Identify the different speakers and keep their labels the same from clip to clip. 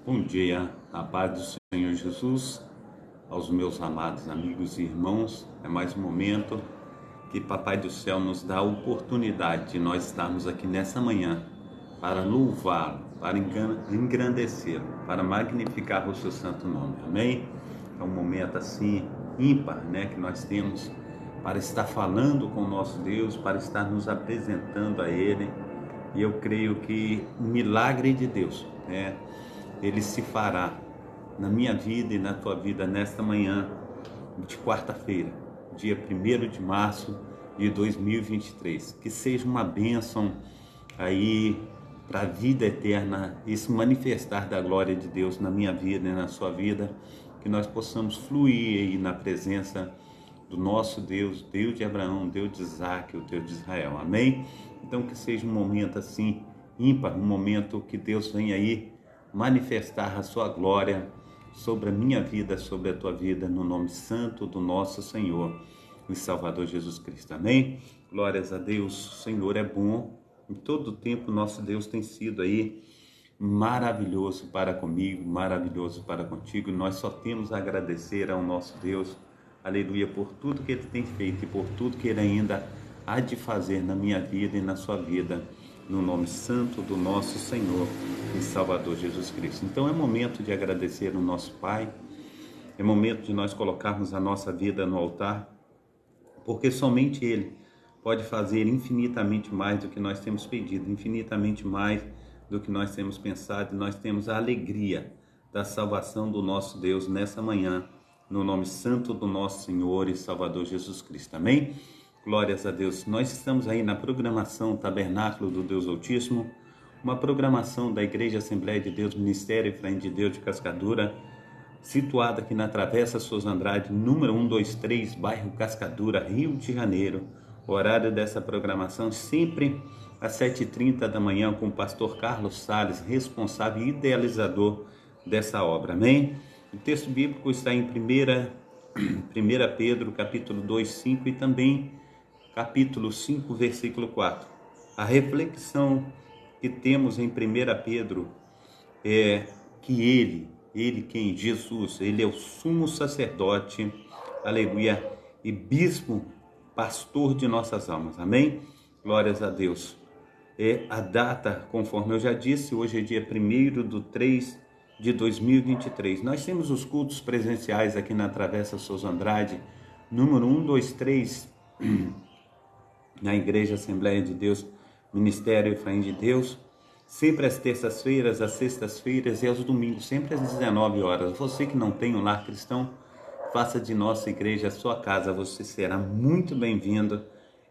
Speaker 1: Bom dia, a paz do Senhor Jesus, aos meus amados amigos e irmãos. É mais um momento que Papai do Céu nos dá a oportunidade de nós estarmos aqui nessa manhã para louvá-lo, para engrandecê-lo, para magnificar o seu santo nome. Amém? É um momento assim ímpar, que nós temos para estar falando com o nosso Deus, para estar nos apresentando a Ele. E eu creio que o milagre de Deus, ele se fará na minha vida e na tua vida nesta manhã de quarta-feira, dia 1º de março de 2023. Que seja uma bênção aí para a vida eterna, esse manifestar da glória de Deus na minha vida e na sua vida, que nós possamos fluir aí na presença do nosso Deus, Deus de Abraão, Deus de Isaac, o Deus de Israel. Amém? Então que seja um momento assim ímpar, um momento que Deus venha aí manifestar a sua glória sobre a minha vida, sobre a tua vida, no nome santo do nosso Senhor e Salvador Jesus Cristo. Amém? Glórias a Deus. O Senhor é bom. Em todo o tempo nosso Deus tem sido aí maravilhoso para comigo, maravilhoso para contigo. Nós só temos a agradecer ao nosso Deus, aleluia, por tudo que Ele tem feito e por tudo que Ele ainda há de fazer na minha vida e na sua vida, no nome santo do nosso Senhor e Salvador Jesus Cristo. Então é momento de agradecer o nosso Pai, é momento de nós colocarmos a nossa vida no altar, porque somente Ele pode fazer infinitamente mais do que nós temos pedido, infinitamente mais do que nós temos pensado, e nós temos a alegria da salvação do nosso Deus nessa manhã, no nome santo do nosso Senhor e Salvador Jesus Cristo. Amém? Glórias a Deus. Nós estamos aí na programação Tabernáculo do Deus Altíssimo, uma programação da Igreja Assembleia de Deus, Ministério Efraim de Deus de Cascadura, situada aqui na Travessa Souza Andrade, número 123, bairro Cascadura, Rio de Janeiro. O horário dessa programação sempre às 7h30 da manhã, com o pastor Carlos Salles, responsável e idealizador dessa obra. Amém? O texto bíblico está em 1 Pedro, capítulo 2, 5 e também capítulo 5, versículo 4. A reflexão que temos em 1 Pedro é que Ele quem? Jesus, Ele é o sumo sacerdote, aleluia, e bispo, pastor de nossas almas, amém? Glórias a Deus. É a data, conforme eu já disse, hoje é dia 1º de 2023. Nós temos os cultos presenciais aqui na Travessa Souza Andrade, número 123, na Igreja Assembleia de Deus, Ministério Efraim de Deus, sempre às terças-feiras, às sextas-feiras e aos domingos, sempre às 19 horas. Você que não tem um lar cristão, faça de nossa igreja a sua casa, você será muito bem-vindo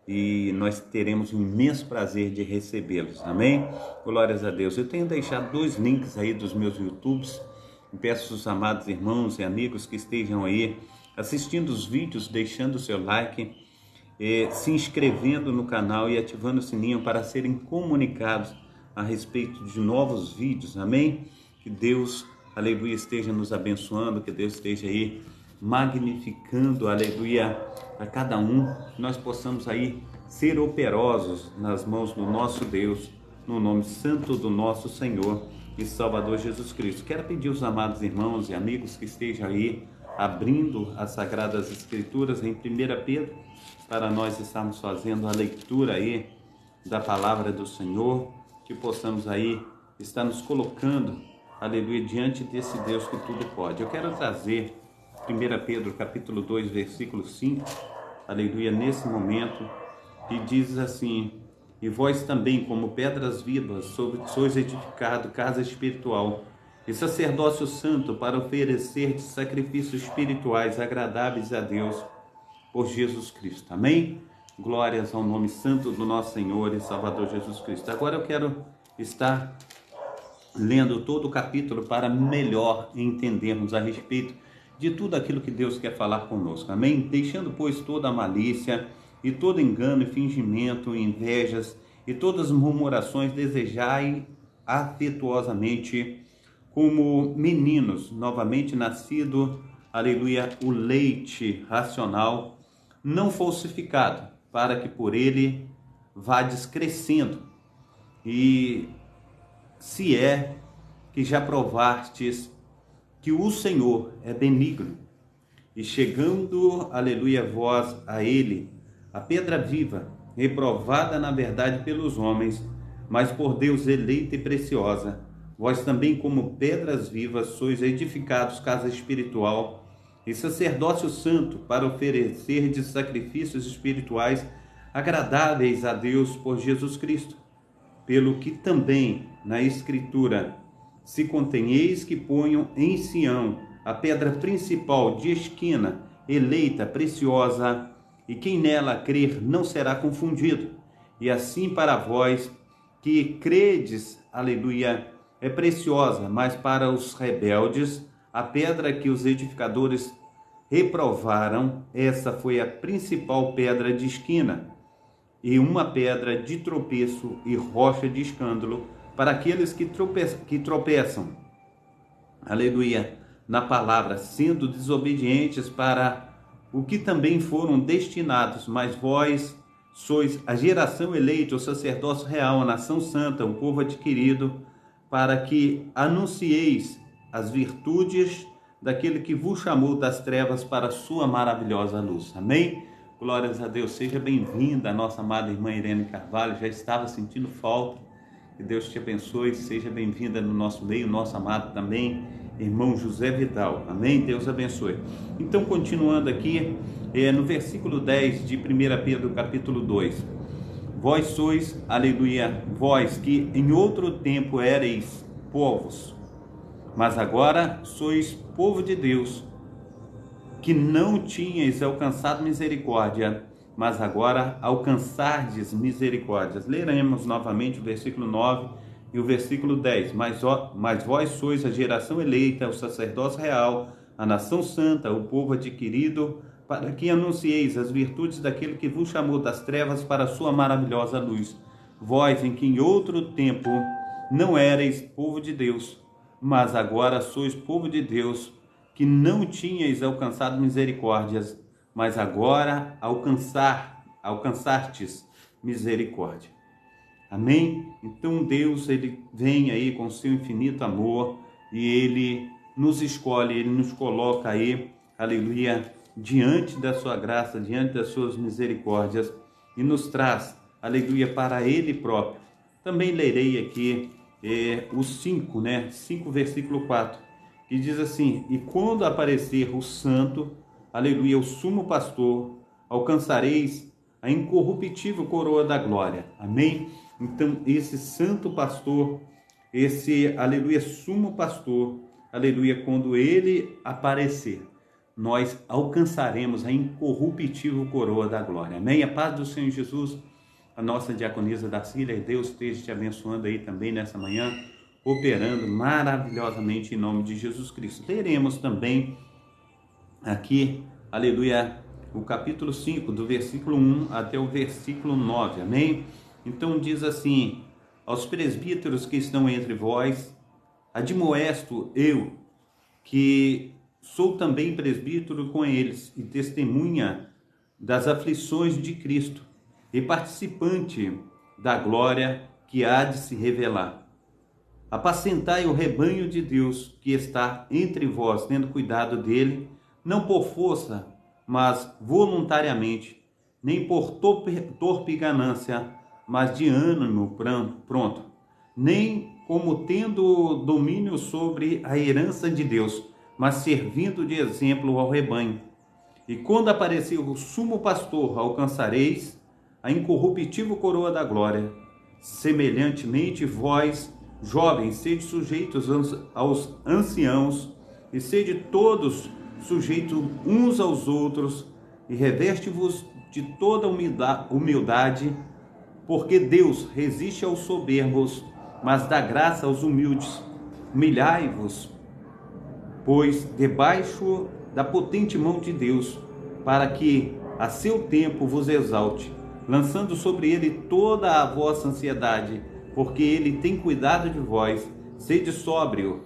Speaker 1: e nós teremos um imenso prazer de recebê-los, amém? Glórias a Deus. Eu tenho deixado 2 links aí dos meus YouTubes, e peço aos amados irmãos e amigos que estejam aí assistindo os vídeos, deixando o seu like, se inscrevendo no canal e ativando o sininho para serem comunicados a respeito de novos vídeos, amém? Que Deus, aleluia, esteja nos abençoando, que Deus esteja aí magnificando, aleluia, a cada um, que nós possamos aí ser operosos nas mãos do nosso Deus, no nome santo do nosso Senhor e Salvador Jesus Cristo. Quero pedir aos amados irmãos e amigos que estejam aí abrindo as Sagradas Escrituras em 1 Pedro, para nós estarmos fazendo a leitura aí da palavra do Senhor, que possamos aí estar nos colocando, aleluia, diante desse Deus que tudo pode. Eu quero trazer 1 Pedro capítulo 2, versículo 5, aleluia, nesse momento, e diz assim: e vós também, como pedras vivas, sois edificado casa espiritual e sacerdócio santo, para oferecer sacrifícios espirituais agradáveis a Deus por Jesus Cristo. Amém? Glórias ao nome santo do nosso Senhor e Salvador Jesus Cristo. Agora eu quero estar lendo todo o capítulo para melhor entendermos a respeito de tudo aquilo que Deus quer falar conosco. Amém? Deixando, pois, toda a malícia e todo engano e fingimento, e invejas e todas as murmurações, desejai afetuosamente como meninos novamente nascido, aleluia, o leite racional, não falsificado, para que por ele vades crescendo, e se é que já provastes que o Senhor é benigno. E chegando, aleluia, vós a ele, a pedra viva, reprovada na verdade pelos homens, mas por Deus eleita e preciosa, vós também como pedras vivas sois edificados casa espiritual e sacerdócio santo para oferecerdes sacrifícios espirituais agradáveis a Deus por Jesus Cristo. Pelo que também na Escritura se contém, eis que ponham em Sião a pedra principal de esquina, eleita, preciosa, e quem nela crer não será confundido. E assim para vós que credes, aleluia, é preciosa, mas para os rebeldes, a pedra que os edificadores reprovaram, essa foi a principal pedra de esquina, e uma pedra de tropeço e rocha de escândalo para aqueles que tropeçam, aleluia, na palavra, sendo desobedientes para o que também foram destinados. Mas vós sois a geração eleita, o sacerdócio real, a nação santa, o povo adquirido, para que anuncieis as virtudes daquele que vos chamou das trevas para a sua maravilhosa luz. Amém? Glórias a Deus. Seja bem-vinda a nossa amada irmã Irene Carvalho. Já estava sentindo falta. Que Deus te abençoe. Seja bem-vinda no nosso meio, nosso amado também, irmão José Vidal. Amém? Deus abençoe. Então, continuando aqui, no versículo 10 de 1 Pedro, capítulo 2. Vós sois, aleluia, vós que em outro tempo éreis povos, mas agora sois povo de Deus, que não tinhais alcançado misericórdia, mas agora alcançardes misericórdias. Leremos novamente o versículo 9 e o versículo 10. Mas vós sois a geração eleita, o sacerdócio real, a nação santa, o povo adquirido, para que anuncieis as virtudes daquele que vos chamou das trevas para a sua maravilhosa luz. Vós, em que em outro tempo não éreis povo de Deus, mas agora sois povo de Deus, que não tinhais alcançado misericórdias, mas agora alcançastes misericórdia. Amém? Então Deus, ele vem aí com seu infinito amor e ele nos escolhe, ele nos coloca aí, aleluia, diante da sua graça, diante das suas misericórdias e nos traz, aleluia, para ele próprio. Também lerei aqui o 5, 5 versículo 4, que diz assim: e quando aparecer o santo, aleluia, o sumo pastor, alcançareis a incorruptível coroa da glória. Amém? Então, esse santo pastor, esse, aleluia, sumo pastor, aleluia, quando ele aparecer, nós alcançaremos a incorruptível coroa da glória. Amém? A paz do Senhor Jesus, a nossa diaconisa Darcília, Deus esteja te abençoando aí também nessa manhã, operando maravilhosamente em nome de Jesus Cristo. Leremos também aqui, aleluia, o capítulo 5, do versículo 1 até o versículo 9, amém? Então diz assim: aos presbíteros que estão entre vós, admoesto eu, que sou também presbítero com eles, e testemunha das aflições de Cristo, e participante da glória que há de se revelar. Apacentai o rebanho de Deus que está entre vós, tendo cuidado dele, não por força, mas voluntariamente, nem por torpe ganância, mas de ânimo pronto, nem como tendo domínio sobre a herança de Deus, mas servindo de exemplo ao rebanho. E quando aparecer o sumo pastor, alcançareis a incorruptível coroa da glória. Semelhantemente, vós, jovens, sede sujeitos aos anciãos, e sede todos sujeitos uns aos outros, e reveste-vos de toda humildade, porque Deus resiste aos soberbos, mas dá graça aos humildes. Humilhai-vos, pois, debaixo da potente mão de Deus, para que a seu tempo vos exalte, lançando sobre ele toda a vossa ansiedade, porque ele tem cuidado de vós. Sede sóbrios,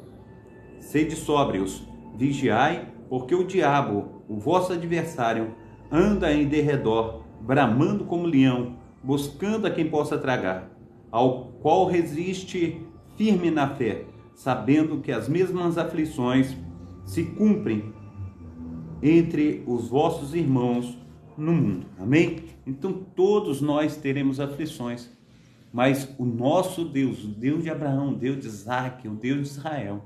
Speaker 1: vigiai, porque o diabo, o vosso adversário, anda em derredor, bramando como leão, buscando a quem possa tragar, ao qual resiste firme na fé, sabendo que as mesmas aflições se cumprem entre os vossos irmãos no mundo. Amém? Então todos nós teremos aflições, mas o nosso Deus, o Deus de Abraão, o Deus de Isaac, o Deus de Israel,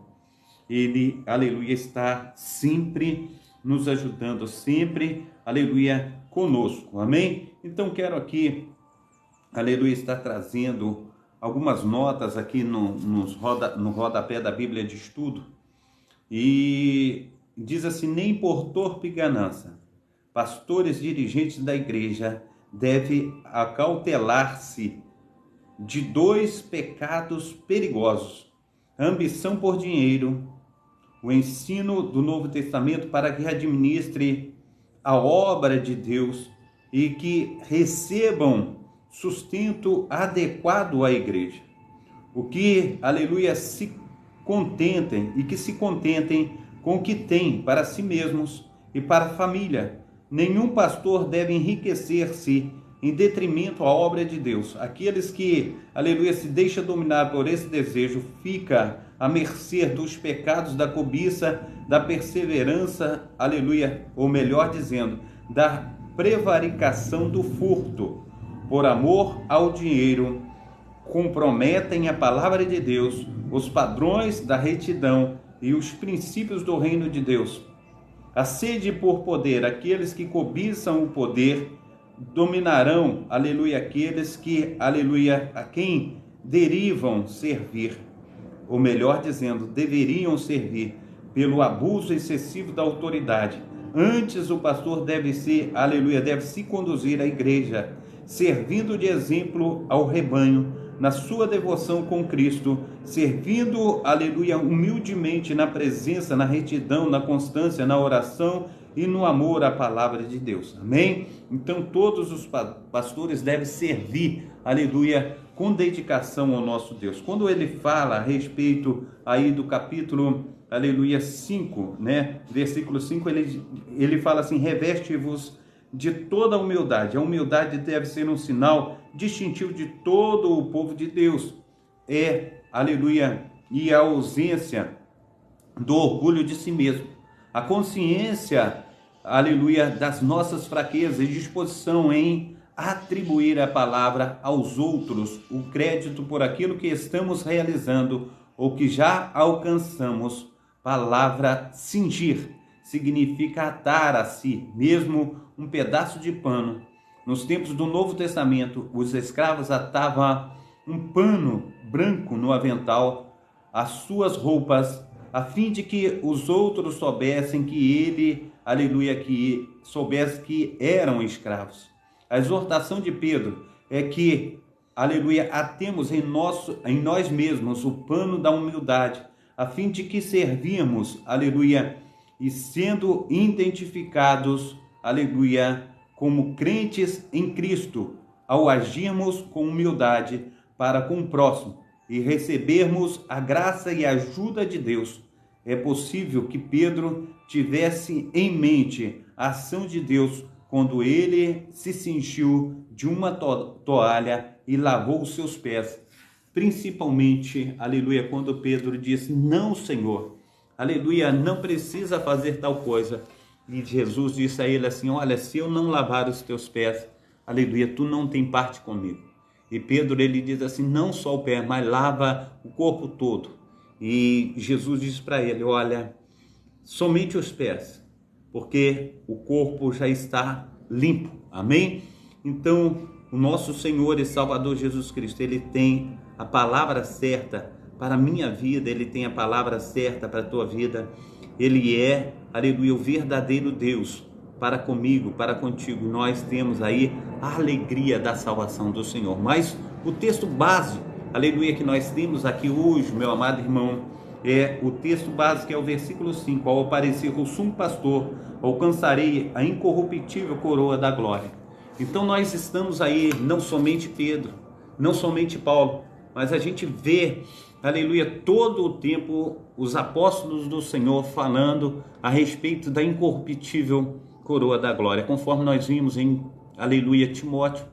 Speaker 1: Ele, aleluia, está sempre nos ajudando, sempre, aleluia, conosco. Amém? Então quero aqui, aleluia, estar trazendo algumas notas aqui no rodapé da Bíblia de Estudo, e diz assim: nem por torpe ganância, pastores dirigentes da igreja devem acautelar-se de dois pecados perigosos: a ambição por dinheiro, o ensino do Novo Testamento para que administre a obra de Deus e que recebam sustento adequado à igreja. O que, aleluia, se contentem com o que têm para si mesmos e para a família. Nenhum pastor deve enriquecer-se em detrimento à obra de Deus. Aqueles que, aleluia, se deixam dominar por esse desejo, fica à mercê dos pecados da cobiça, da perseverança, aleluia, ou melhor dizendo, da prevaricação do furto. Por amor ao dinheiro, comprometem a palavra de Deus, os padrões da retidão e os princípios do reino de Deus. A sede por poder, aqueles que cobiçam o poder, dominarão, aleluia, aqueles que, aleluia, a quem derivam servir, ou melhor dizendo, deveriam servir, pelo abuso excessivo da autoridade. Antes, o pastor deve ser, aleluia, deve se conduzir à igreja, servindo de exemplo ao rebanho, na sua devoção com Cristo, servindo, aleluia, humildemente na presença, na retidão, na constância, na oração e no amor à palavra de Deus. Amém? Então todos os pastores devem servir, aleluia, com dedicação ao nosso Deus. Quando ele fala a respeito aí do capítulo, aleluia, 5, né? Versículo 5, ele fala assim: reveste-vos de toda a humildade. A humildade deve ser um sinal distintivo de todo o povo de Deus. Aleluia, e a ausência do orgulho de si mesmo. A consciência, aleluia, das nossas fraquezas e disposição em atribuir a palavra aos outros, o crédito por aquilo que estamos realizando ou que já alcançamos. Palavra cingir significa atar a si mesmo um pedaço de pano. Nos tempos do Novo Testamento, os escravos atavam um pano branco no avental, as suas roupas, a fim de que os outros soubessem que ele, aleluia, que soubesse que eram escravos. A exortação de Pedro é que, aleluia, atemos em nós mesmos o pano da humildade, a fim de que servirmos, aleluia, e sendo identificados, aleluia, como crentes em Cristo, ao agirmos com humildade para com o próximo e recebermos a graça e a ajuda de Deus. É possível que Pedro tivesse em mente a ação de Deus quando ele se cingiu de uma toalha e lavou os seus pés. Principalmente, aleluia, quando Pedro disse: não, Senhor, aleluia, não precisa fazer tal coisa. E Jesus disse a ele assim: olha, se eu não lavar os teus pés, aleluia, tu não tem parte comigo. E Pedro, ele diz assim: não só o pé, mas lava o corpo todo. E Jesus disse para ele: olha, somente os pés, porque o corpo já está limpo. Amém? Então, o nosso Senhor e Salvador Jesus Cristo, ele tem a palavra certa para a minha vida, ele tem a palavra certa para a tua vida. Ele é, aleluia, o verdadeiro Deus para comigo, para contigo. Nós temos aí a alegria da salvação do Senhor. Mas o texto base, aleluia, que nós temos aqui hoje, meu amado irmão, é o texto base, que é o versículo 5. Ao aparecer o sumo pastor, alcançarei a incorruptível coroa da glória. Então nós estamos aí, não somente Pedro, não somente Paulo, mas a gente vê, aleluia, todo o tempo os apóstolos do Senhor falando a respeito da incorruptível coroa da glória, conforme nós vimos em, aleluia, Timóteo,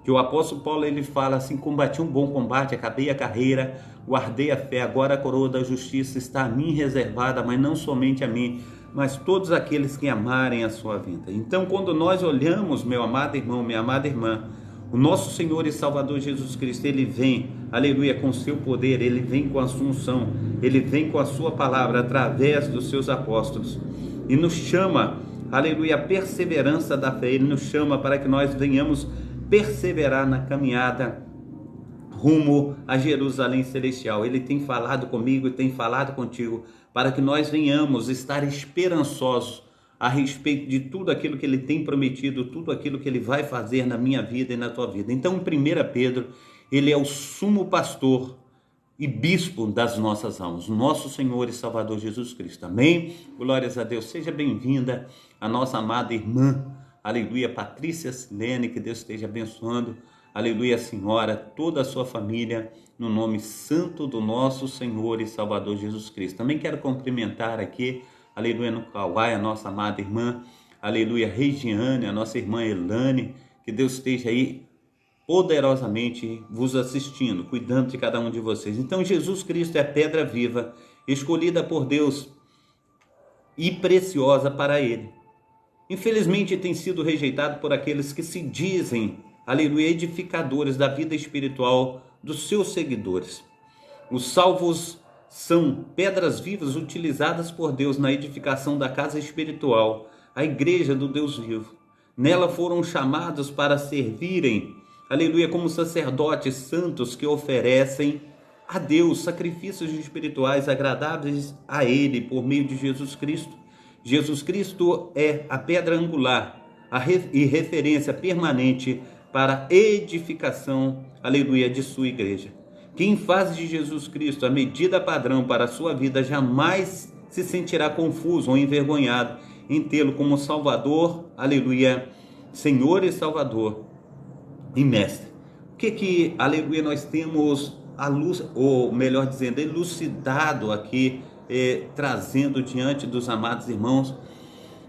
Speaker 1: Que o apóstolo Paulo ele fala assim: combati um bom combate, acabei a carreira, guardei a fé, agora a coroa da justiça está a mim reservada, mas não somente a mim, mas todos aqueles que amarem a sua vida. Então, quando nós olhamos, meu amado irmão, minha amada irmã, o nosso Senhor e Salvador Jesus Cristo, ele vem, aleluia, com o seu poder, ele vem com a sua unção, ele vem com a sua palavra através dos seus apóstolos e nos chama, aleluia, a perseverança da fé. Ele nos chama para que nós venhamos perseverar na caminhada rumo a Jerusalém Celestial. Ele tem falado comigo e tem falado contigo para que nós venhamos estar esperançosos a respeito de tudo aquilo que ele tem prometido, tudo aquilo que ele vai fazer na minha vida e na tua vida. Então, em 1 Pedro, ele é o sumo pastor e bispo das nossas almas, nosso Senhor e Salvador Jesus Cristo. Amém? Glórias a Deus. Seja bem-vinda a nossa amada irmã, aleluia, Patrícia Silene, que Deus esteja abençoando, aleluia, senhora, toda a sua família, no nome santo do nosso Senhor e Salvador Jesus Cristo. Também quero cumprimentar aqui, aleluia, no Kauai, a nossa amada irmã, aleluia, Regiane, a nossa irmã Elane, que Deus esteja aí poderosamente vos assistindo, cuidando de cada um de vocês. Então, Jesus Cristo é a pedra viva, escolhida por Deus e preciosa para ele. Infelizmente, tem sido rejeitado por aqueles que se dizem, aleluia, edificadores da vida espiritual dos seus seguidores. Os salvos são pedras vivas utilizadas por Deus na edificação da casa espiritual, a igreja do Deus vivo. Nela foram chamados para servirem, aleluia, como sacerdotes santos que oferecem a Deus sacrifícios espirituais agradáveis a Ele por meio de Jesus Cristo. Jesus Cristo é a pedra angular e referência permanente para a edificação, aleluia, de sua igreja. Quem faz de Jesus Cristo a medida padrão para a sua vida jamais se sentirá confuso ou envergonhado em tê-lo como Salvador, aleluia, Senhor e Salvador e Mestre. O que, aleluia, nós temos a luz, ou melhor dizendo, elucidado aqui, trazendo diante dos amados irmãos,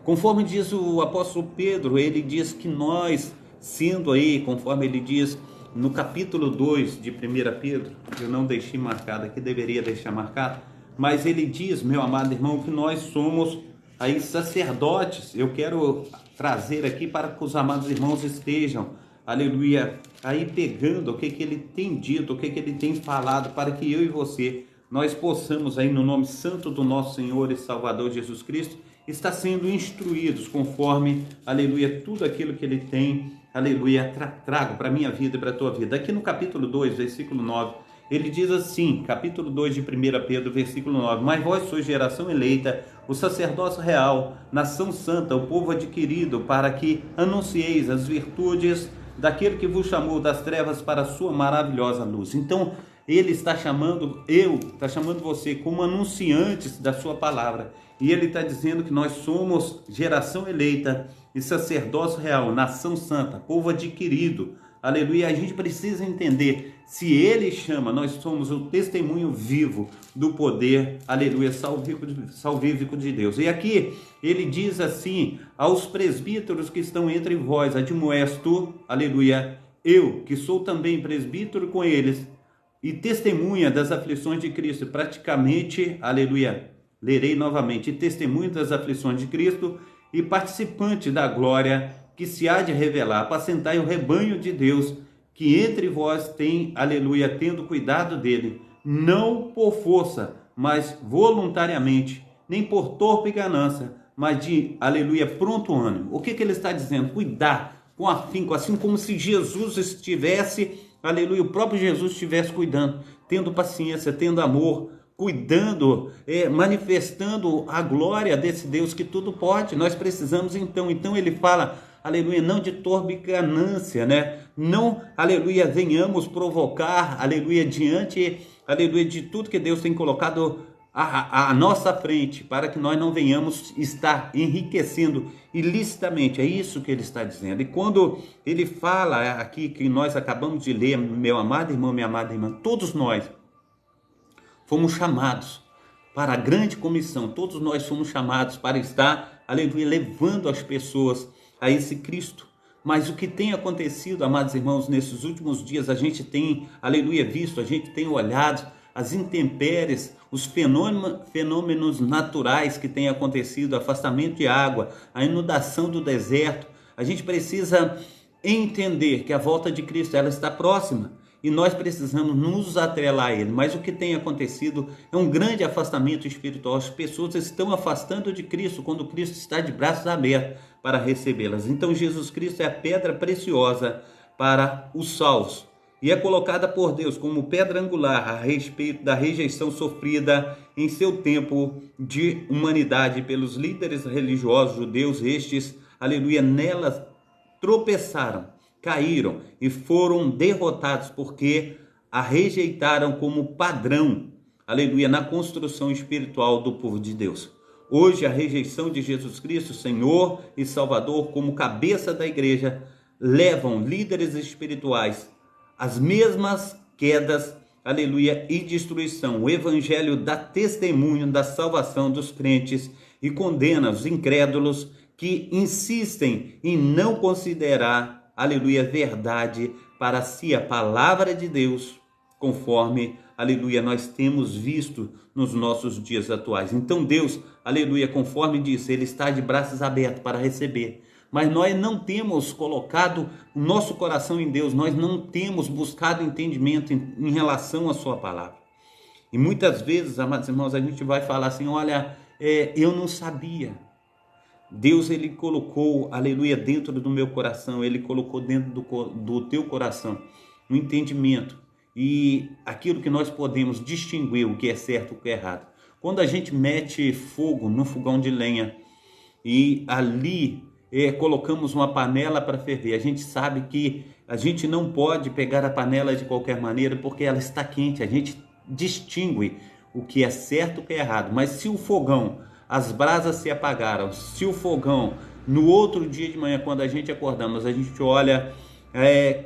Speaker 1: conforme diz o apóstolo Pedro, ele diz que nós, sendo aí, conforme ele diz no capítulo 2 de 1 Pedro, eu não deixei marcado aqui, deveria deixar marcado, mas ele diz, meu amado irmão, que nós somos aí sacerdotes. Eu quero trazer aqui para que os amados irmãos estejam, aleluia, aí pegando o que ele tem dito, o que ele tem falado, para que eu e você, nós possamos aí no nome santo do nosso Senhor e Salvador Jesus Cristo, estar sendo instruídos conforme, aleluia, tudo aquilo que ele tem, aleluia, trago para a minha vida e para a tua vida. Aqui no capítulo 2, versículo 9, ele diz assim, capítulo 2 de 1 Pedro, versículo 9, mas vós sois geração eleita, o sacerdócio real, nação santa, o povo adquirido, para que anuncieis as virtudes daquele que vos chamou das trevas para a sua maravilhosa luz. Então, ele está chamando, está chamando você como anunciantes da sua palavra. E ele está dizendo que nós somos geração eleita e sacerdócio real, nação santa, povo adquirido. Aleluia, a gente precisa entender, se ele chama, nós somos o testemunho vivo do poder, aleluia, salvífico de Deus. E aqui ele diz assim, aos presbíteros que estão entre vós, admoesto, aleluia, eu que sou também presbítero com eles, e testemunha das aflições de Cristo, praticamente, aleluia, lerei novamente, e testemunha das aflições de Cristo, e participante da glória que se há de revelar, apacentai o rebanho de Deus, que entre vós tem, aleluia, tendo cuidado dele, não por força, mas voluntariamente, nem por torpe ganância, mas de, aleluia, pronto ânimo. O que ele está dizendo? Cuidar com afinco, assim como se Jesus estivesse, aleluia, o próprio Jesus estivesse cuidando, tendo paciência, tendo amor, cuidando, manifestando a glória desse Deus que tudo pode. Nós precisamos então ele fala, aleluia, não de torpe ganância, né? Não, aleluia, venhamos provocar, aleluia, diante, aleluia, de tudo que Deus tem colocado à nossa frente, para que nós não venhamos estar enriquecendo ilicitamente. É isso que ele está dizendo. E quando ele fala aqui, que nós acabamos de ler, meu amado irmão, minha amada irmã, todos nós fomos chamados para a grande comissão, todos nós fomos chamados para estar, aleluia, levando as pessoas a esse Cristo. Mas o que tem acontecido, amados irmãos, nesses últimos dias, a gente tem, aleluia, visto, a gente tem olhado as intempéries, os fenômenos naturais que têm acontecido, afastamento de água, a inundação do deserto. A gente precisa entender que a volta de Cristo, ela está próxima e nós precisamos nos atrelar a Ele. Mas o que tem acontecido é um grande afastamento espiritual. As pessoas estão afastando de Cristo quando Cristo está de braços abertos para recebê-las. Então Jesus Cristo é a pedra preciosa para os salvos e é colocada por Deus como pedra angular a respeito da rejeição sofrida em seu tempo de humanidade pelos líderes religiosos judeus. Estes, aleluia, nelas tropeçaram, caíram e foram derrotados porque a rejeitaram como padrão, aleluia, na construção espiritual do povo de Deus. Hoje a rejeição de Jesus Cristo, Senhor e Salvador, como cabeça da igreja, levam líderes espirituais às mesmas quedas, aleluia, e destruição. O evangelho dá testemunho da salvação dos crentes e condena os incrédulos que insistem em não considerar, aleluia, verdade para si a palavra de Deus, conforme, aleluia, nós temos visto nos nossos dias atuais. Então Deus, aleluia, conforme disse, Ele está de braços abertos para receber. Mas nós não temos colocado o nosso coração em Deus, nós não temos buscado entendimento em relação à sua palavra. E muitas vezes, amados irmãos, a gente vai falar assim, olha, eu não sabia. Deus, Ele colocou, aleluia, dentro do meu coração, Ele colocou dentro do teu coração um entendimento e aquilo que nós podemos distinguir o que é certo e o que é errado. Quando a gente mete fogo no fogão de lenha e ali colocamos uma panela para ferver, a gente sabe que a gente não pode pegar a panela de qualquer maneira porque ela está quente, a gente distingue o que é certo e o que é errado. Mas se o fogão, as brasas se apagaram, se o fogão, no outro dia de manhã, quando a gente acordamos, a gente olha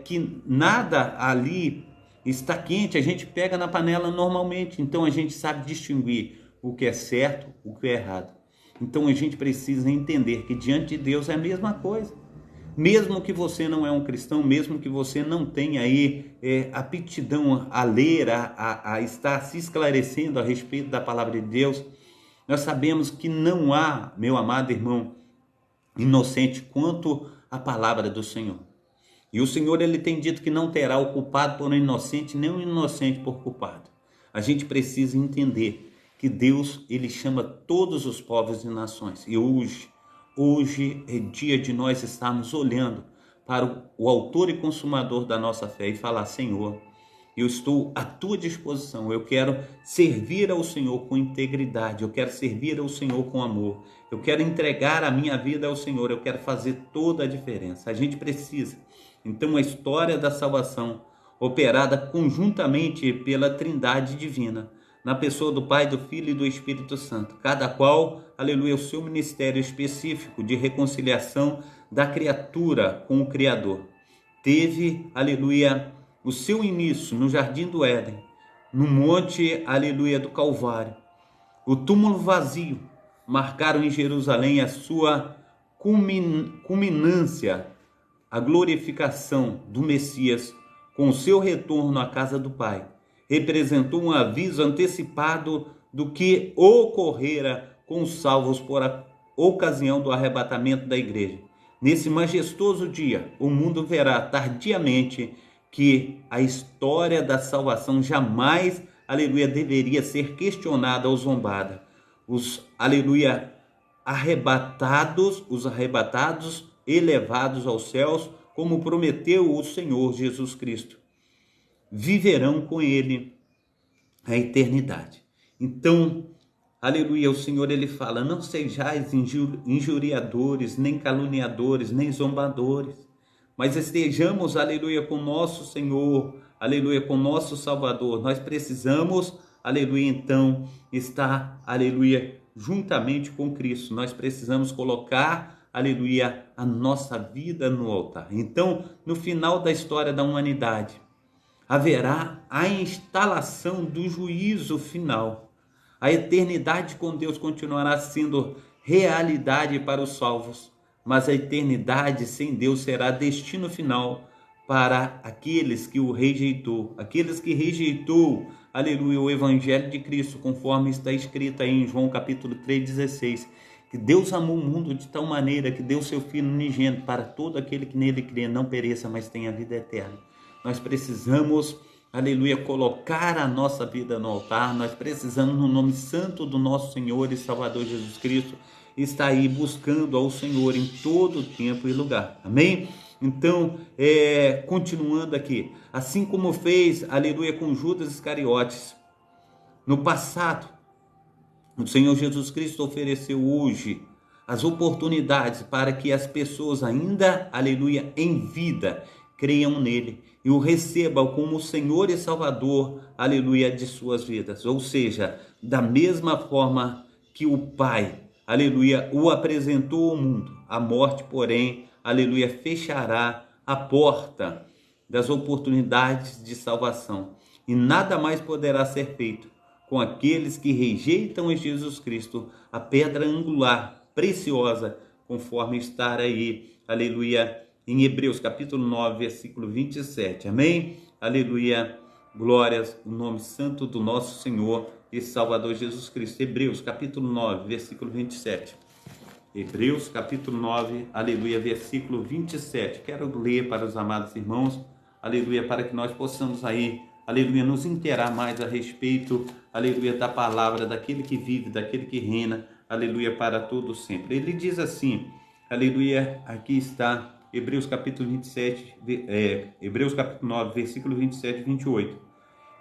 Speaker 1: que nada ali está quente, a gente pega na panela normalmente. Então a gente sabe distinguir o que é certo, o que é errado. Então a gente precisa entender que diante de Deus é a mesma coisa. Mesmo que você não é um cristão, mesmo que você não tenha aí aptidão a ler, a estar se esclarecendo a respeito da palavra de Deus, nós sabemos que não há, meu amado irmão, inocente quanto a palavra do Senhor. E o Senhor, Ele tem dito que não terá o culpado por um inocente, nem o inocente por culpado. A gente precisa entender que Deus, Ele chama todos os povos e nações. E hoje é dia de nós estarmos olhando para o autor e consumador da nossa fé e falar, Senhor, eu estou à tua disposição, eu quero servir ao Senhor com integridade, eu quero servir ao Senhor com amor, eu quero entregar a minha vida ao Senhor, eu quero fazer toda a diferença. A gente precisa. Então a história da salvação, operada conjuntamente pela Trindade Divina, na pessoa do Pai, do Filho e do Espírito Santo, cada qual, aleluia, o seu ministério específico de reconciliação da criatura com o Criador, teve, aleluia, o seu início no Jardim do Éden, no monte, aleluia, do Calvário. O túmulo vazio marcaram em Jerusalém a sua culminância, a glorificação do Messias com o seu retorno à casa do Pai. Representou um aviso antecipado do que ocorrera com os salvos por ocasião do arrebatamento da igreja. Nesse majestoso dia, o mundo verá tardiamente que a história da salvação jamais, aleluia, deveria ser questionada ou zombada. Os arrebatados, elevados aos céus, como prometeu o Senhor Jesus Cristo, viverão com Ele a eternidade. Então, aleluia, o Senhor, Ele fala, não sejais injuriadores, nem caluniadores, nem zombadores, mas estejamos, aleluia, com nosso Senhor, aleluia, com nosso Salvador. Nós precisamos, aleluia, então, estar, aleluia, juntamente com Cristo. Nós precisamos colocar, aleluia, a nossa vida no altar. Então, no final da história da humanidade, haverá a instalação do juízo final. A eternidade com Deus continuará sendo realidade para os salvos. mas a eternidade sem Deus será destino final para aqueles que o rejeitou, aqueles que rejeitou, aleluia, o evangelho de Cristo, conforme está escrito aí em João capítulo 3,16, que Deus amou o mundo de tal maneira que deu seu Filho unigênito para todo aquele que nele crê, não pereça, mas tenha vida eterna. Nós precisamos, aleluia, colocar a nossa vida no altar. Nós precisamos, no nome santo do nosso Senhor e Salvador Jesus Cristo, estar aí buscando ao Senhor em todo tempo e lugar. Amém? Então, continuando aqui, assim como fez, aleluia, com Judas Iscariotes no passado, o Senhor Jesus Cristo ofereceu hoje as oportunidades para que as pessoas ainda, aleluia, em vida, creiam nele e o recebam como Senhor e Salvador, aleluia, de suas vidas. Ou seja, da mesma forma que o Pai, aleluia, o apresentou ao mundo, a morte, porém, aleluia, fechará a porta das oportunidades de salvação e nada mais poderá ser feito com aqueles que rejeitam em Jesus Cristo a pedra angular preciosa, conforme está aí, aleluia, em Hebreus capítulo 9, versículo 27, amém? Aleluia, glórias ao nome santo do nosso Senhor e Salvador Jesus Cristo. Hebreus capítulo 9, versículo 27. Hebreus capítulo 9, aleluia, versículo 27. Quero ler para os amados irmãos, aleluia, para que nós possamos aí, aleluia, nos inteirar mais a respeito, aleluia, da palavra daquele que vive, daquele que reina, aleluia, para todo sempre. Ele diz assim, aleluia, aqui está Hebreus capítulo 27, Hebreus capítulo 9, versículo 27 e 28.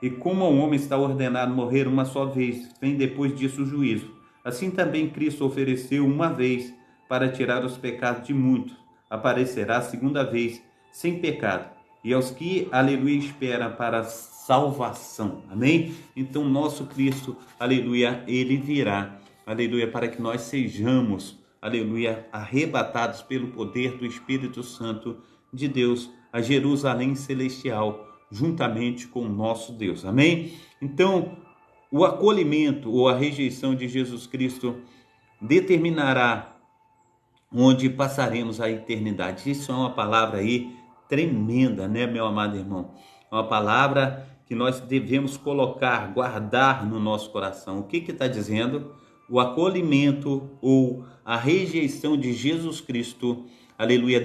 Speaker 1: E como ao homem está ordenado morrer uma só vez, vem depois disso o juízo. Assim também Cristo ofereceu uma vez para tirar os pecados de muitos. Aparecerá a segunda vez sem pecado. E aos que, aleluia, esperam para a salvação. Amém? Então nosso Cristo, aleluia, ele virá, aleluia, para que nós sejamos, aleluia, arrebatados pelo poder do Espírito Santo de Deus a Jerusalém celestial, juntamente com o nosso Deus. Amém? Então, o acolhimento ou a rejeição de Jesus Cristo determinará onde passaremos a eternidade. Isso é uma palavra aí tremenda, né, meu amado irmão? É uma palavra que nós devemos colocar, guardar no nosso coração. O que está dizendo? O acolhimento ou a rejeição de Jesus Cristo, aleluia,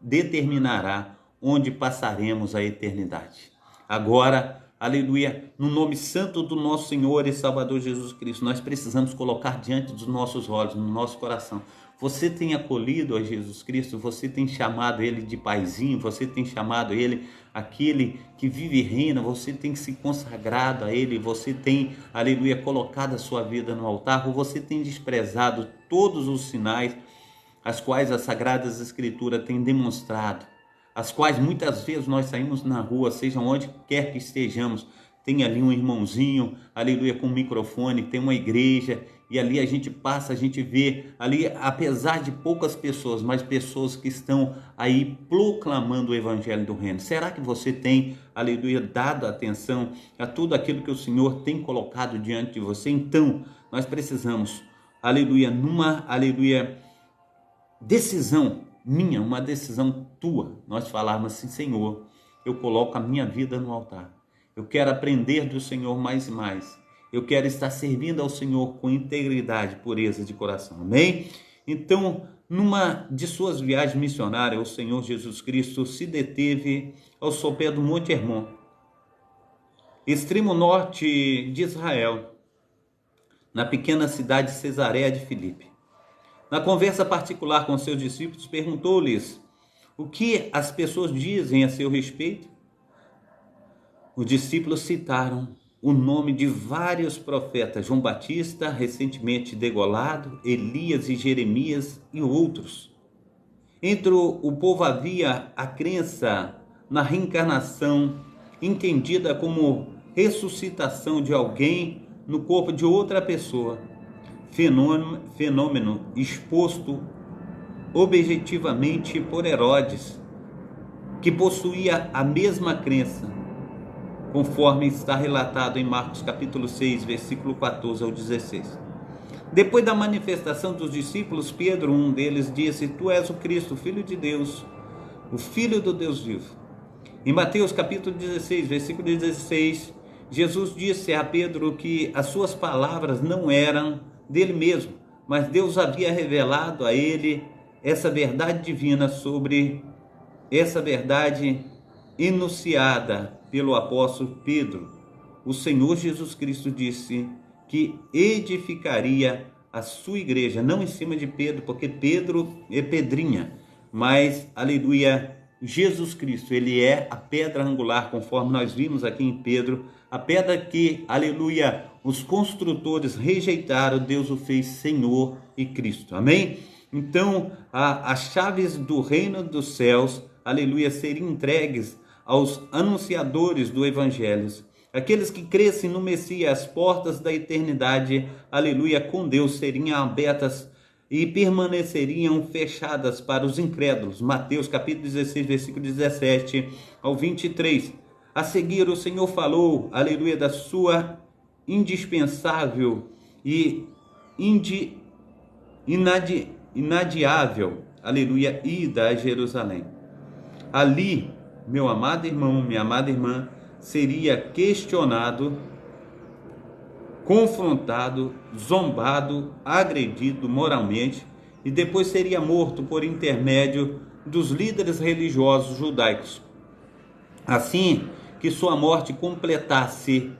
Speaker 1: determinará onde passaremos a eternidade. Agora, aleluia, no nome santo do nosso Senhor e Salvador Jesus Cristo, nós precisamos colocar diante dos nossos olhos, no nosso coração. Você tem acolhido a Jesus Cristo? Você tem chamado Ele de paizinho? Você tem chamado Ele aquele que vive e reina? Você tem se consagrado a Ele? Você tem, aleluia, colocado a sua vida no altar? Ou você tem desprezado todos os sinais as quais as Sagradas Escrituras têm demonstrado? As quais muitas vezes nós saímos na rua, seja onde quer que estejamos, tem ali um irmãozinho, aleluia, com um microfone, tem uma igreja, e ali a gente passa, a gente vê ali, apesar de poucas pessoas, mas pessoas que estão aí proclamando o evangelho do reino. Será que você tem, aleluia, dado atenção a tudo aquilo que o Senhor tem colocado diante de você? Então, nós precisamos, aleluia, aleluia, decisão minha, uma decisão tua, nós falarmos assim: Senhor, eu coloco a minha vida no altar, eu quero aprender do Senhor mais e mais, eu quero estar servindo ao Senhor com integridade, pureza de coração, amém? Então, numa de suas viagens missionárias, o Senhor Jesus Cristo se deteve ao sopé do Monte Hermon, extremo norte de Israel, na pequena cidade de Cesareia de Filipe. Na conversa particular com seus discípulos, perguntou-lhes o que as pessoas dizem a seu respeito. Os discípulos citaram o nome de vários profetas: João Batista, recentemente degolado, Elias e Jeremias e outros. Entre o povo havia a crença na reencarnação, entendida como ressuscitação de alguém no corpo de outra pessoa. Fenômeno exposto objetivamente por Herodes, que possuía a mesma crença, conforme está relatado em Marcos capítulo 6, versículo 14 ao 16. Depois da manifestação dos discípulos, Pedro, um deles, disse: Tu és o Cristo, o Filho de Deus, o Filho do Deus vivo. Em Mateus capítulo 16, versículo 16, Jesus disse a Pedro que as suas palavras não eram dele mesmo, mas Deus havia revelado a ele essa verdade divina sobre essa verdade enunciada pelo apóstolo Pedro. O Senhor Jesus Cristo disse que edificaria a sua igreja, não em cima de Pedro, porque Pedro é pedrinha, mas, aleluia, Jesus Cristo, ele é a pedra angular, conforme nós vimos aqui em Pedro, a pedra que, aleluia, os construtores rejeitaram, Deus o fez Senhor e Cristo, amém? Então, as chaves do reino dos céus, aleluia, seriam entregues aos anunciadores do evangelho, aqueles que crescem no Messias, as portas da eternidade, aleluia, com Deus seriam abertas e permaneceriam fechadas para os incrédulos. Mateus capítulo 16, versículo 17 ao 23. A seguir o Senhor falou, aleluia, da sua indispensável e inadiável, aleluia, ida a Jerusalém. Ali, meu amado irmão, minha amada irmã, seria questionado, confrontado, zombado, agredido moralmente e depois seria morto por intermédio dos líderes religiosos judaicos. Assim que sua morte completasse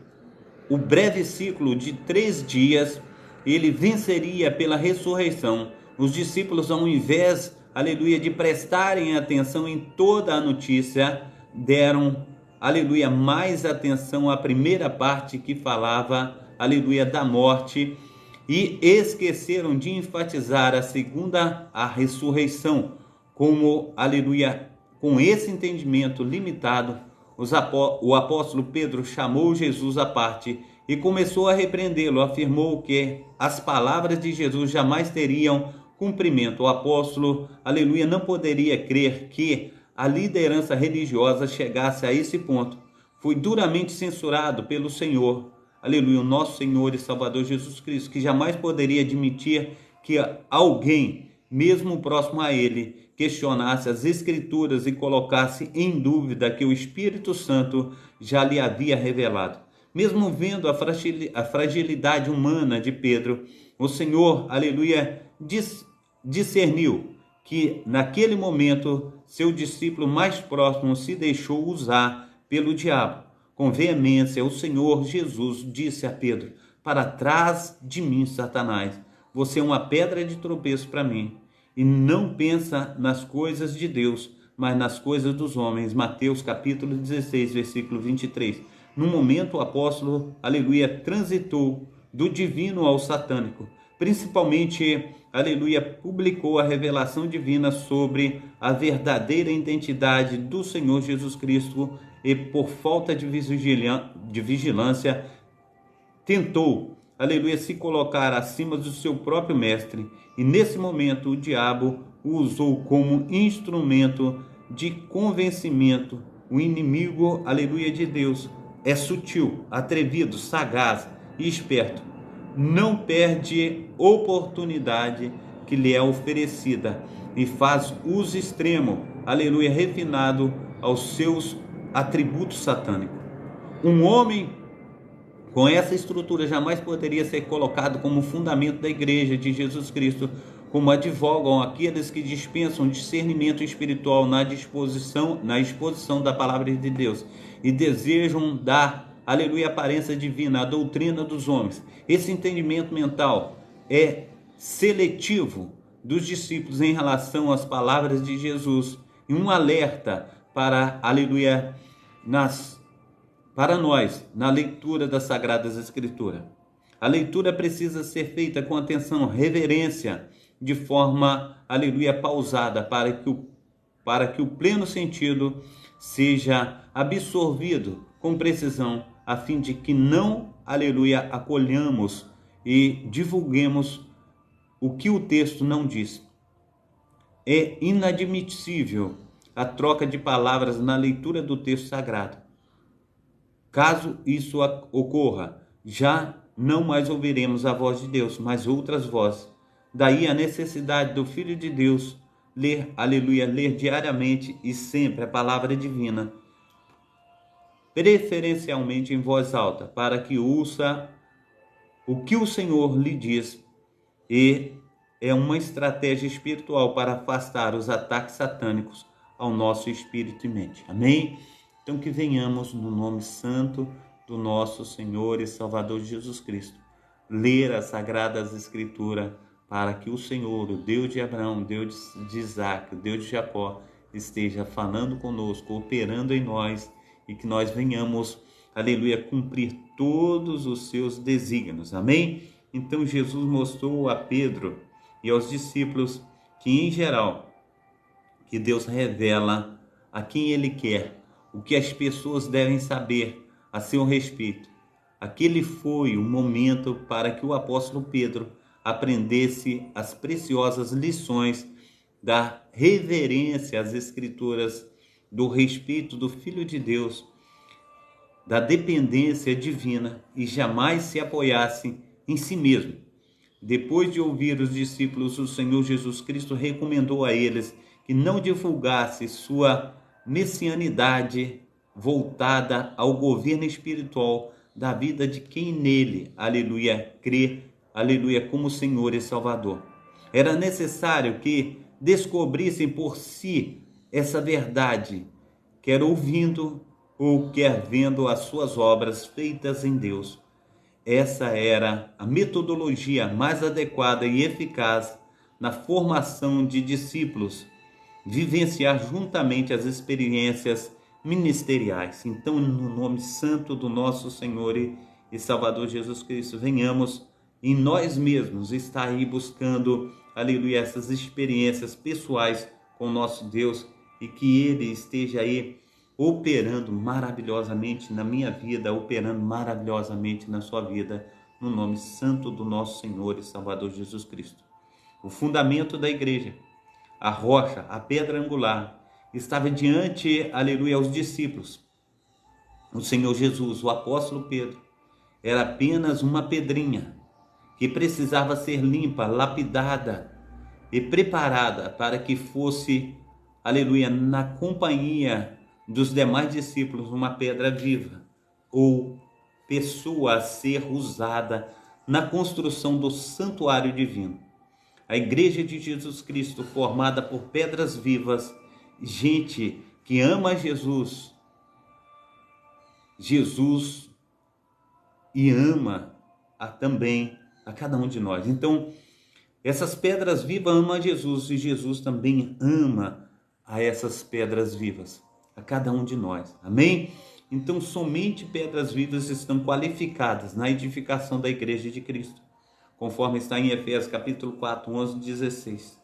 Speaker 1: o breve ciclo de 3 dias, ele venceria pela ressurreição. Os discípulos, ao invés, aleluia, de prestarem atenção em toda a notícia, deram, aleluia, mais atenção à primeira parte que falava, aleluia, da morte, e esqueceram de enfatizar a segunda, a ressurreição. Como, aleluia, com esse entendimento limitado, o apóstolo Pedro chamou Jesus à parte e começou a repreendê-lo, afirmou que as palavras de Jesus jamais teriam cumprimento. O apóstolo, aleluia, não poderia crer que a liderança religiosa chegasse a esse ponto. Foi duramente censurado pelo Senhor, aleluia, o nosso Senhor e Salvador Jesus Cristo, que jamais poderia admitir que alguém, mesmo próximo a ele, questionasse as Escrituras e colocasse em dúvida que o Espírito Santo já lhe havia revelado. Mesmo vendo a fragilidade humana de Pedro, o Senhor, aleluia, discerniu que naquele momento seu discípulo mais próximo se deixou usar pelo diabo. Com veemência, o Senhor Jesus disse a Pedro: Para trás de mim, Satanás, você é uma pedra de tropeço para mim, e não pensa nas coisas de Deus, mas nas coisas dos homens. Mateus capítulo 16, versículo 23. No momento, o apóstolo, aleluia, transitou do divino ao satânico. Principalmente, aleluia, publicou a revelação divina sobre a verdadeira identidade do Senhor Jesus Cristo e, por falta de vigilância, tentou, aleluia, se colocar acima do seu próprio mestre. E nesse momento o diabo o usou como instrumento de convencimento. O inimigo, aleluia, de Deus é sutil, atrevido, sagaz e esperto. Não perde oportunidade que lhe é oferecida e faz uso extremo, aleluia, refinado aos seus atributos satânicos. Um homem com essa estrutura jamais poderia ser colocado como fundamento da igreja de Jesus Cristo, como advogam aqueles que dispensam discernimento espiritual na exposição da palavra de Deus e desejam dar, aleluia, aparência divina à doutrina dos homens. Esse entendimento mental é seletivo dos discípulos em relação às palavras de Jesus e um alerta para, aleluia, para nós, na leitura das Sagradas Escrituras. A leitura precisa ser feita com atenção, reverência, de forma, aleluia, pausada, para que o pleno sentido seja absorvido com precisão, a fim de que não, aleluia, acolhamos e divulguemos o que o texto não diz. É inadmissível a troca de palavras na leitura do texto sagrado. Caso isso ocorra, já não mais ouviremos a voz de Deus, mas outras vozes. Daí a necessidade do Filho de Deus ler, aleluia, ler diariamente e sempre a palavra divina, preferencialmente em voz alta, para que ouça o que o Senhor lhe diz, e é uma estratégia espiritual para afastar os ataques satânicos ao nosso espírito e mente. Amém? Então que venhamos no nome santo do nosso Senhor e Salvador Jesus Cristo, ler as Sagradas Escrituras, para que o Senhor, o Deus de Abraão, Deus de Isaac, o Deus de Jacó, esteja falando conosco, operando em nós, e que nós venhamos, aleluia, cumprir todos os seus desígnios. Amém? Então Jesus mostrou a Pedro e aos discípulos que, em geral, que Deus revela a quem Ele quer, o que as pessoas devem saber a seu respeito. Aquele foi o momento para que o apóstolo Pedro aprendesse as preciosas lições da reverência às Escrituras, do respeito do Filho de Deus, da dependência divina, e jamais se apoiasse em si mesmo. Depois de ouvir os discípulos, o Senhor Jesus Cristo recomendou a eles que não divulgasse sua messianidade voltada ao governo espiritual da vida de quem nele, aleluia, crê, aleluia, como Senhor e Salvador. Era necessário que descobrissem por si essa verdade, quer ouvindo ou quer vendo as suas obras feitas em Deus. Essa era a metodologia mais adequada e eficaz na formação de discípulos, vivenciar juntamente as experiências ministeriais. Então, no nome santo do nosso Senhor e Salvador Jesus Cristo, venhamos em nós mesmos estar aí buscando, aleluia, essas experiências pessoais com o nosso Deus, e que Ele esteja aí operando maravilhosamente na minha vida, operando maravilhosamente na sua vida, no nome santo do nosso Senhor e Salvador Jesus Cristo. O fundamento da igreja, a rocha, a pedra angular, estava diante, aleluia, aos discípulos. O Senhor Jesus, o apóstolo Pedro, era apenas uma pedrinha que precisava ser limpa, lapidada e preparada para que fosse, aleluia, na companhia dos demais discípulos, uma pedra viva ou pessoa a ser usada na construção do santuário divino. A igreja de Jesus Cristo, formada por pedras vivas, gente que ama Jesus e ama também a cada um de nós. Então, essas pedras vivas amam a Jesus, e Jesus também ama a essas pedras vivas, a cada um de nós. Amém? Então, somente pedras vivas estão qualificadas na edificação da igreja de Cristo, conforme está em Efésios capítulo 4, 11 e 16.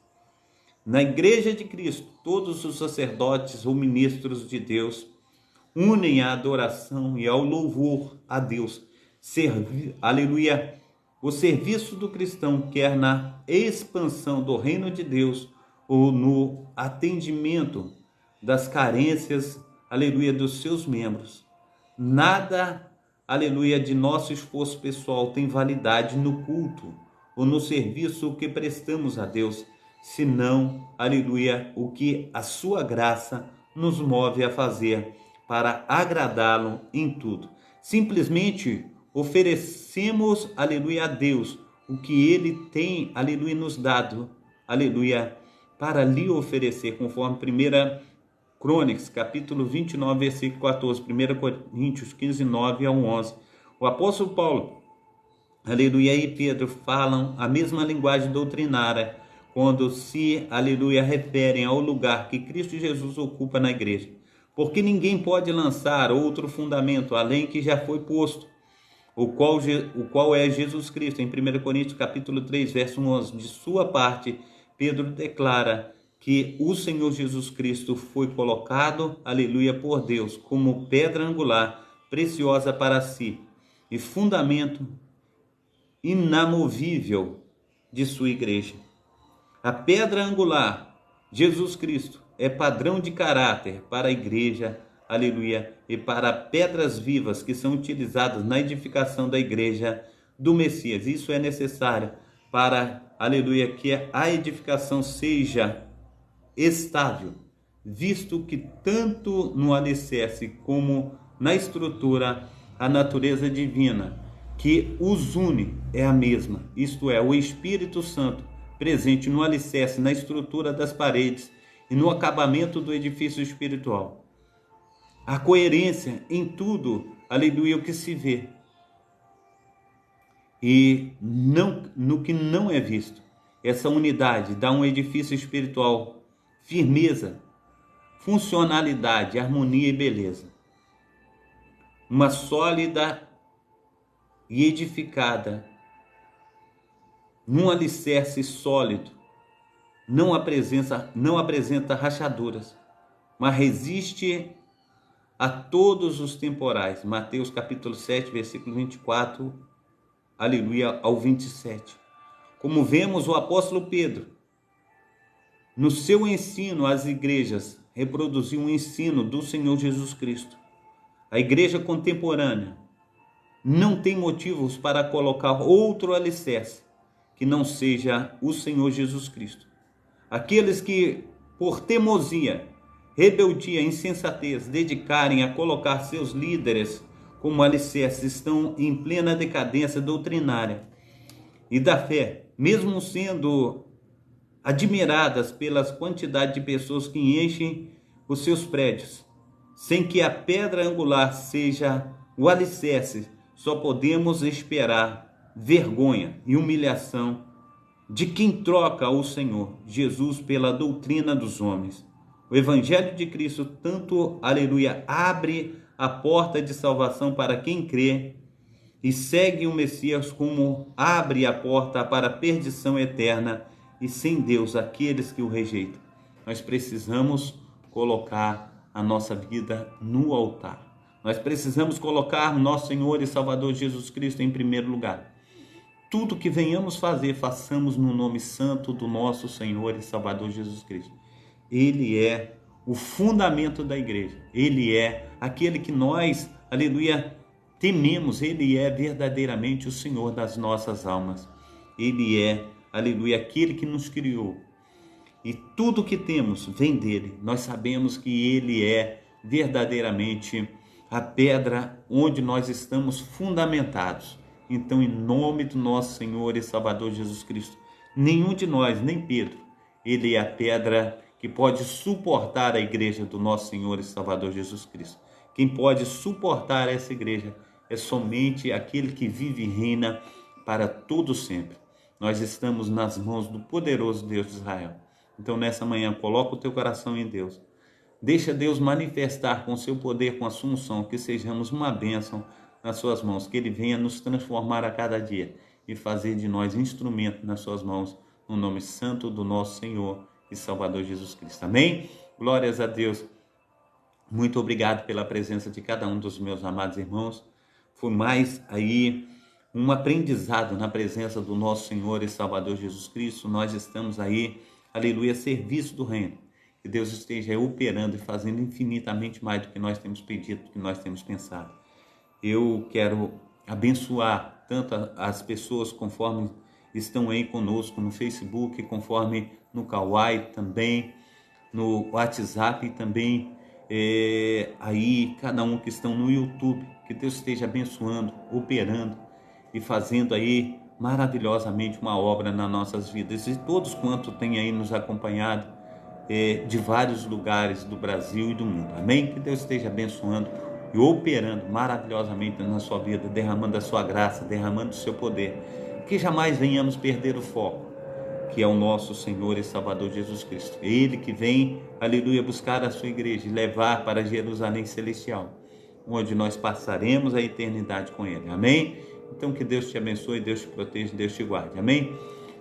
Speaker 1: Na igreja de Cristo, todos os sacerdotes ou ministros de Deus unem à adoração e ao louvor a Deus. Aleluia! O serviço do cristão, quer na expansão do reino de Deus ou no atendimento das carências, aleluia, dos seus membros. Nada, aleluia, de nosso esforço pessoal tem validade no culto ou no serviço que prestamos a Deus, senão, aleluia, o que a sua graça nos move a fazer para agradá-lo em tudo. Simplesmente oferecemos, aleluia, a Deus o que Ele tem, aleluia, nos dado, aleluia, para lhe oferecer, conforme 1 Crônicas, capítulo 29, versículo 14, 1 Coríntios 15, 9 ao 11. O apóstolo Paulo, aleluia, e Pedro falam a mesma linguagem doutrinária quando se, aleluia, referem ao lugar que Cristo Jesus ocupa na igreja. Porque ninguém pode lançar outro fundamento além que já foi posto, o qual é Jesus Cristo. Em 1 Coríntios capítulo 3, verso 11, de sua parte, Pedro declara que o Senhor Jesus Cristo foi colocado, aleluia, por Deus, como pedra angular, preciosa para si, e fundamento inamovível de sua igreja. A pedra angular, Jesus Cristo, é padrão de caráter para a igreja, aleluia, e para pedras vivas que são utilizadas na edificação da igreja do Messias. Isso é necessário para, aleluia, que a edificação seja estável, visto que tanto no alicerce como na estrutura, a natureza divina que os une é a mesma, isto é, o Espírito Santo presente no alicerce, na estrutura das paredes e no acabamento do edifício espiritual. A coerência em tudo, aleluia, o que se vê e não no que não é visto. Essa unidade dá um edifício espiritual firmeza, funcionalidade, harmonia e beleza. Uma sólida e edificada, num alicerce sólido, não apresenta rachaduras, mas resiste a todos os temporais. Mateus capítulo 7, versículo 24, aleluia, ao 27. Como vemos, o apóstolo Pedro, no seu ensino às igrejas, reproduziu o ensino do Senhor Jesus Cristo. A igreja contemporânea não tem motivos para colocar outro alicerce que não seja o Senhor Jesus Cristo. Aqueles que, por teimosia, rebeldia, insensatez, dedicarem a colocar seus líderes como alicerce, estão em plena decadência doutrinária e da fé, mesmo sendo admiradas pela quantidade de pessoas que enchem os seus prédios. Sem que a pedra angular seja o alicerce, só podemos esperar vergonha e humilhação de quem troca o Senhor Jesus pela doutrina dos homens. O Evangelho de Cristo, tanto, aleluia, abre a porta de salvação para quem crê e segue o Messias, como abre a porta para a perdição eterna e sem Deus aqueles que o rejeitam. Nós precisamos colocar a nossa vida no altar. Nós precisamos colocar nosso Senhor e Salvador Jesus Cristo em primeiro lugar. Tudo que venhamos fazer, façamos no nome santo do nosso Senhor e Salvador Jesus Cristo. Ele é o fundamento da igreja. Ele é aquele que nós, aleluia, tememos. Ele é verdadeiramente o Senhor das nossas almas. Ele é, aleluia, aquele que nos criou. E tudo que temos vem dele. Nós sabemos que ele é verdadeiramente a pedra onde nós estamos fundamentados. Então, em nome do nosso Senhor e Salvador Jesus Cristo, nenhum de nós, nem Pedro, ele é a pedra que pode suportar a igreja do nosso Senhor e Salvador Jesus Cristo. Quem pode suportar essa igreja é somente aquele que vive e reina para todo sempre. Nós estamos nas mãos do poderoso Deus de Israel. Então, nessa manhã, coloca o teu coração em Deus. Deixa Deus manifestar com seu poder, com a sua unção, que sejamos uma bênção nas suas mãos, que ele venha nos transformar a cada dia e fazer de nós instrumento nas suas mãos, no nome santo do nosso Senhor e Salvador Jesus Cristo. Amém? Glórias a Deus. Muito obrigado pela presença de cada um dos meus amados irmãos. Foi mais aí um aprendizado na presença do nosso Senhor e Salvador Jesus Cristo. Nós estamos aí, aleluia, a serviço do reino. Que Deus esteja operando e fazendo infinitamente mais do que nós temos pedido, do que nós temos pensado. Eu quero abençoar tanto as pessoas conforme estão aí conosco no Facebook, conforme no Kawai também, no WhatsApp e também aí cada um que estão no YouTube. Que Deus esteja abençoando, operando e fazendo aí maravilhosamente uma obra nas nossas vidas. E todos quanto têm aí nos acompanhado de vários lugares do Brasil e do mundo. Amém? Que Deus esteja abençoando e operando maravilhosamente na sua vida, derramando a sua graça, derramando o seu poder. Que jamais venhamos perder o foco, que é o nosso Senhor e Salvador Jesus Cristo. Ele que vem, aleluia, buscar a sua igreja e levar para Jerusalém Celestial, onde nós passaremos a eternidade com ele. Amém? Então que Deus te abençoe, Deus te proteja, Deus te guarde. Amém?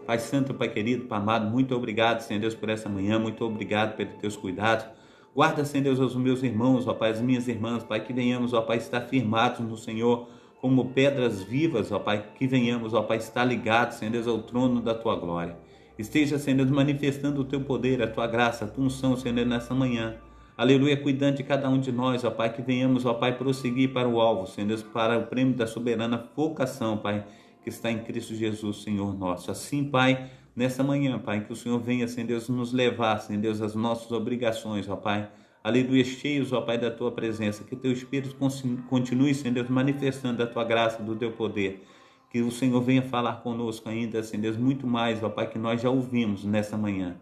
Speaker 1: Pai santo, Pai querido, Pai amado, muito obrigado, Senhor Deus, por essa manhã, muito obrigado pelos teus cuidados. Guarda, Senhor Deus, os meus irmãos, ó Pai, as minhas irmãs, Pai, que venhamos, ó Pai, estar firmados no Senhor, como pedras vivas, ó Pai, que venhamos, ó Pai, estar ligados, Senhor Deus, ao trono da tua glória. Esteja, Senhor Deus, manifestando o teu poder, a tua graça, a tua unção, Senhor Deus, nessa manhã. Aleluia, cuidando de cada um de nós, ó Pai, que venhamos, ó Pai, prosseguir para o alvo, Senhor Deus, para o prêmio da soberana vocação, Pai, que está em Cristo Jesus, Senhor nosso. Assim, Pai, nessa manhã, Pai, que o Senhor venha, Senhor Deus, nos levar, Senhor Deus, às nossas obrigações, ó Pai. Aleluia, cheios, ó Pai, da Tua presença. Que Teu Espírito continue, Senhor Deus, manifestando a Tua graça, do Teu poder. Que o Senhor venha falar conosco ainda, Senhor Deus, muito mais, ó Pai, que nós já ouvimos nessa manhã.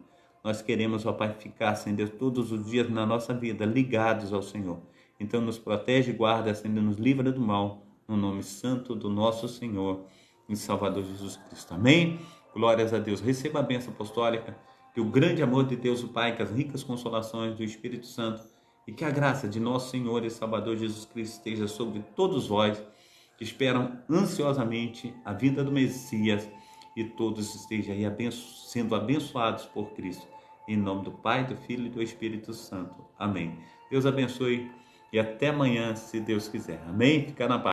Speaker 1: Nós queremos, ó Pai, ficar, Senhor Deus, todos os dias na nossa vida, ligados ao Senhor. Então nos protege e guarda, Senhor, nos livra do mal, no nome santo do nosso Senhor e Salvador Jesus Cristo. Amém? Glórias a Deus. Receba a bênção apostólica, que o grande amor de Deus, o Pai, que as ricas consolações do Espírito Santo e que a graça de nosso Senhor e Salvador Jesus Cristo esteja sobre todos vós, que esperam ansiosamente a vinda do Messias, e todos estejam aí sendo abençoados por Cristo. Em nome do Pai, do Filho e do Espírito Santo. Amém. Deus abençoe e até amanhã, se Deus quiser. Amém? Fica na paz.